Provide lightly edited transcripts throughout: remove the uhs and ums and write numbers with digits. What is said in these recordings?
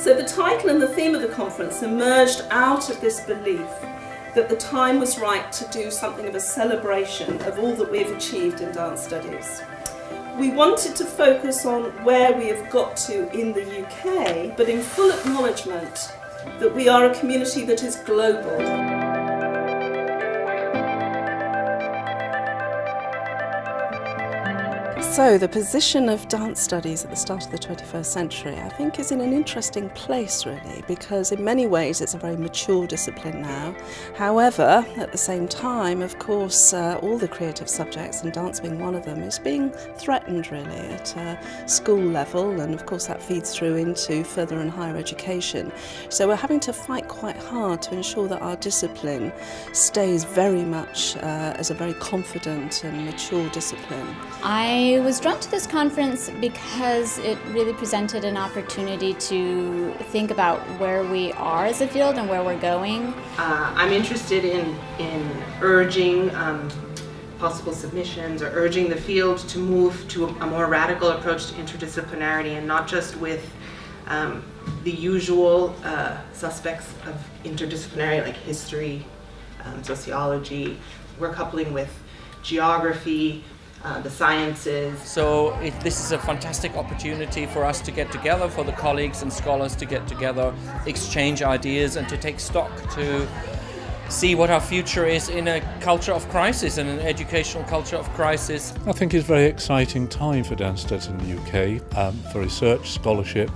So the title and the theme of the conference emerged out of this belief that the time was right to do something of a celebration of all that we've achieved in dance studies. We wanted to focus on where we have got to in the UK, but in full acknowledgement that we are a community that is global. So the position of dance studies at the start of the 21st century, I think, is in an interesting place really, because in many ways it's a very mature discipline now. However, at the same time, of course, all the creative subjects, and dance being one of them, is being threatened really at a school level, and of course that feeds through into further and higher education. So we're having to fight quite hard to ensure that our discipline stays very much as a very confident and mature discipline. I was drawn to this conference because it really presented an opportunity to think about where we are as a field and where we're going. I'm interested in urging possible submissions or urging the field to move to a more radical approach to interdisciplinarity, and not just with the usual suspects of interdisciplinary like history, sociology. We're coupling with geography, the sciences. So this is a fantastic opportunity for us to get together, for the colleagues and scholars to get together, exchange ideas and to take stock, to see what our future is in a culture of crisis, and an educational culture of crisis. I think it's a very exciting time for dance studies in the UK, for research, scholarship,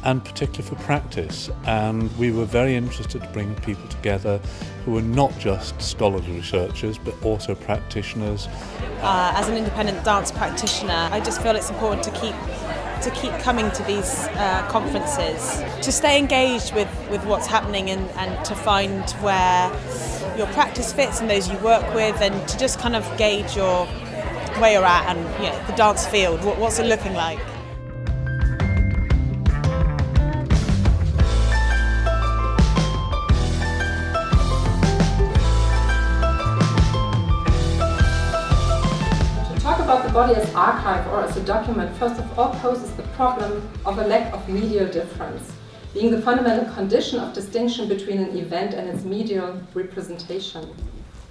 and particularly for practice. And we were very interested to bring people together who are not just scholarly researchers but also practitioners. As an independent dance practitioner, I just feel it's important to keep coming to these conferences, to stay engaged with what's happening and to find where your practice fits and those you work with, and to just kind of gauge where you're at and the dance field, what's it looking like. About the body as archive or as a document, first of all, poses the problem of a lack of medial difference, being the fundamental condition of distinction between an event and its medial representation.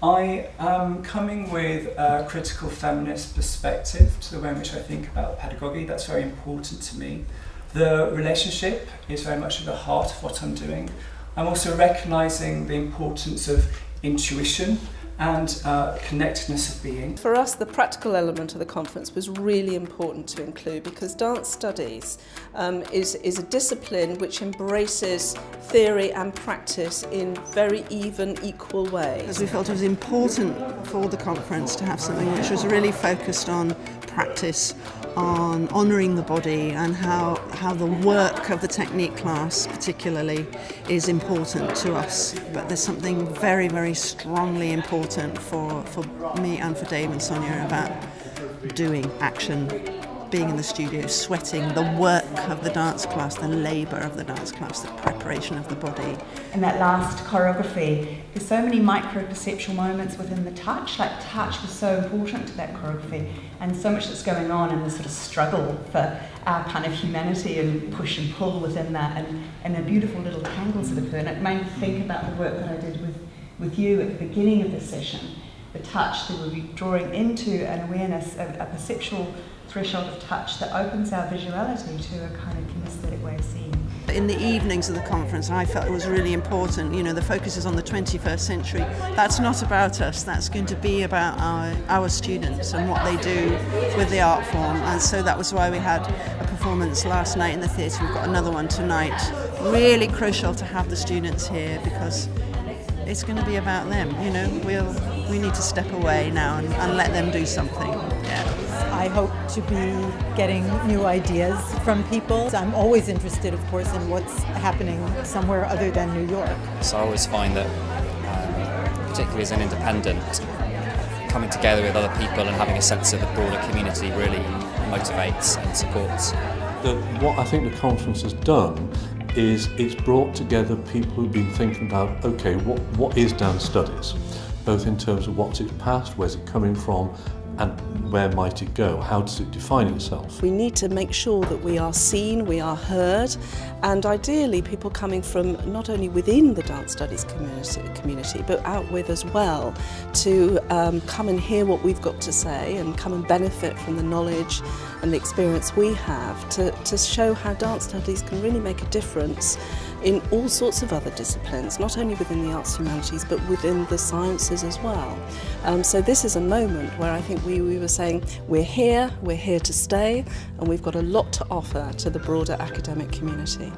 I am coming with a critical feminist perspective to the way in which I think about pedagogy. That's very important to me. The relationship is very much at the heart of what I'm doing. I'm also recognising the importance of intuition and connectedness of being. For us, the practical element of the conference was really important to include, because dance studies is a discipline which embraces theory and practice in very even, equal ways. As we felt it was important for the conference to have something which was really focused on practice, on honouring the body, and how the work of the technique class particularly is important to us. But there's something very, very strongly important for me and for Dave and Sonia about doing action, being in the studio, sweating, the work of the dance class, the labour of the dance class, the preparation of the body. In that last choreography, there's so many micro-perceptual moments within the touch. Like, touch was so important to that choreography, and so much that's going on in the sort of struggle for our kind of humanity and push and pull within that, and the beautiful little tangles that occur. And it made me think about the work that I did with you at the beginning of this session, the touch that we'll be drawing into an awareness, a perceptual threshold of touch that opens our visuality to a kind of kinesthetic way of seeing. In the evenings of the conference, I felt it was really important, the focus is on the 21st century. That's not about us, that's going to be about our students and what they do with the art form. And so that was why we had a performance last night in the theatre. We've got another one tonight. Really crucial to have the students here, because it's going to be about them. We need to step away now and let them do something. Yeah. I hope to be getting new ideas from people. I'm always interested, of course, in what's happening somewhere other than New York. So I always find that, particularly as an independent, coming together with other people and having a sense of the broader community really motivates and supports. What I think the conference has done is it's brought together people who've been thinking about, okay, what is dance studies? Both in terms of what's its past, where's it coming from, and where might it go? How does it define itself? We need to make sure that we are seen, we are heard, and ideally people coming from not only within the dance studies community but out with as well, to come and hear what we've got to say and come and benefit from the knowledge and the experience we have to show how dance studies can really make a difference in all sorts of other disciplines, not only within the arts and humanities but within the sciences as well. So this is a moment where I think we were saying we're here to stay, and we've got a lot to offer to the broader academic community.